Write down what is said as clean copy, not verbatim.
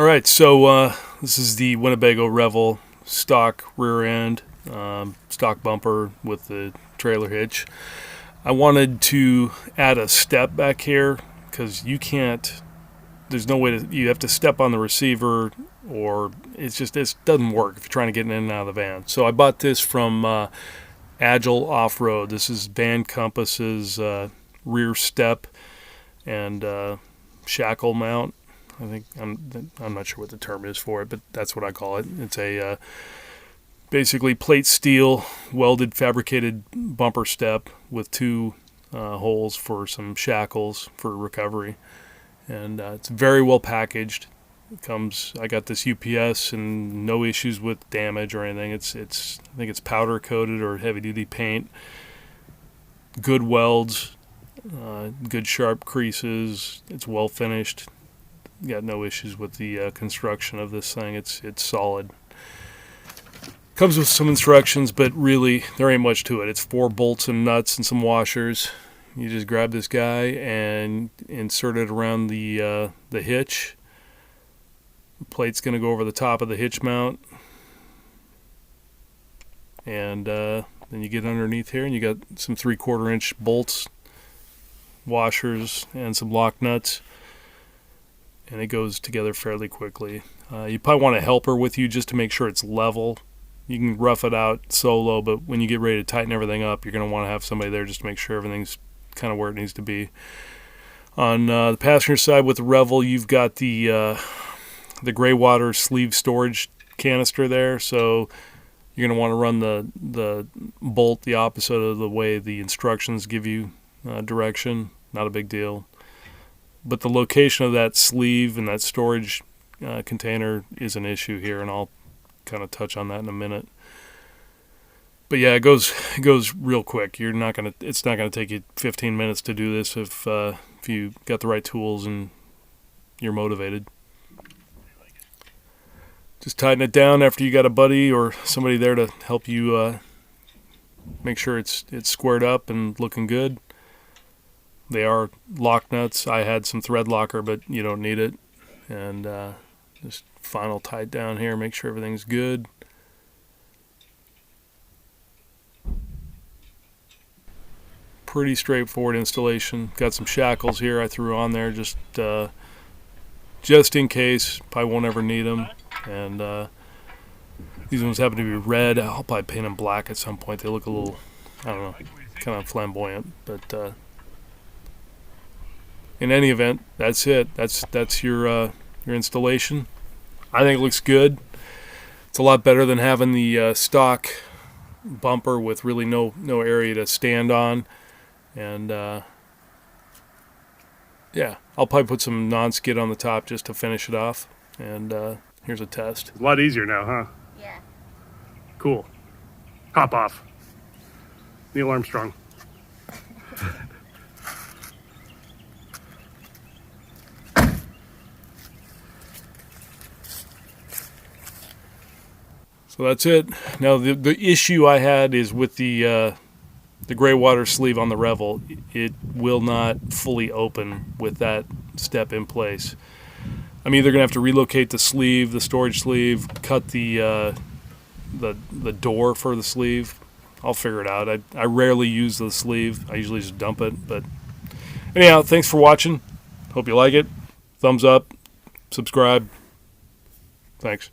All right, so this is the Winnebago Revel stock rear end, stock bumper with the trailer hitch. I wanted to add a step back here because you can't, there's no way to, you have to step on the receiver, or it doesn't work if you're trying to get in and out of the van. So I bought this from Agile Off Road. This is Van Compass's rear step and shackle mount. I think I'm not sure what the term is for it, but that's what I call it. It's a basically plate steel welded fabricated bumper step with two holes for some shackles for recovery, and it's very well packaged. It comes. I got this UPS and no issues with damage or anything. I think it's powder coated or heavy duty paint. Good welds, good sharp creases. It's well finished. Got no issues with the construction of this thing. It's solid. Comes with some instructions, but really there ain't much to it. It's 4 bolts and nuts and some washers. You just grab this guy and insert it around the hitch. The plate's going to go over the top of the hitch mount, and then you get underneath here and you got some 3/4 inch bolts, washers, and some lock nuts. And it goes together fairly quickly. You probably want a helper with you just to make sure it's level. You can rough it out solo, but when you get ready to tighten everything up, you're going to want to have somebody there just to make sure everything's kind of where it needs to be. On the passenger side with the Revel, you've got the gray water sleeve storage canister there, so you're going to want to run the bolt the opposite of the way the instructions give you direction. Not a big deal. But the location of that sleeve and that storage container is an issue here, and I'll kind of touch on that in a minute. But yeah, it goes real quick. It's not gonna take you 15 minutes to do this if you got the right tools and you're motivated. Just tighten it down after you got a buddy or somebody there to help you make sure it's squared up and looking good. They are lock nuts. I had some thread locker, but you don't need it. And just final tight down here, make sure everything's good. Pretty straightforward installation. Got some shackles here I threw on there just in case. Probably won't ever need them. And these ones happen to be red. I'll probably paint them black at some point. They look a little, I don't know, kind of flamboyant, but in any event, that's it. That's your installation. I think it looks good. It's a lot better than having the stock bumper with really no area to stand on. And yeah, I'll probably put some non-skid on the top just to finish it off. And here's a test. A lot easier now, huh? Yeah. Cool. Hop off. Neil Armstrong. So that's it. Now the issue I had is with the gray water sleeve on the Revel. It will not fully open with that step in place. I'm either gonna have to relocate the sleeve, the storage sleeve, cut the door for the sleeve. I'll figure it out. I rarely use the sleeve. I usually just dump it. But anyhow, thanks for watching. Hope you like it. Thumbs up, subscribe. Thanks.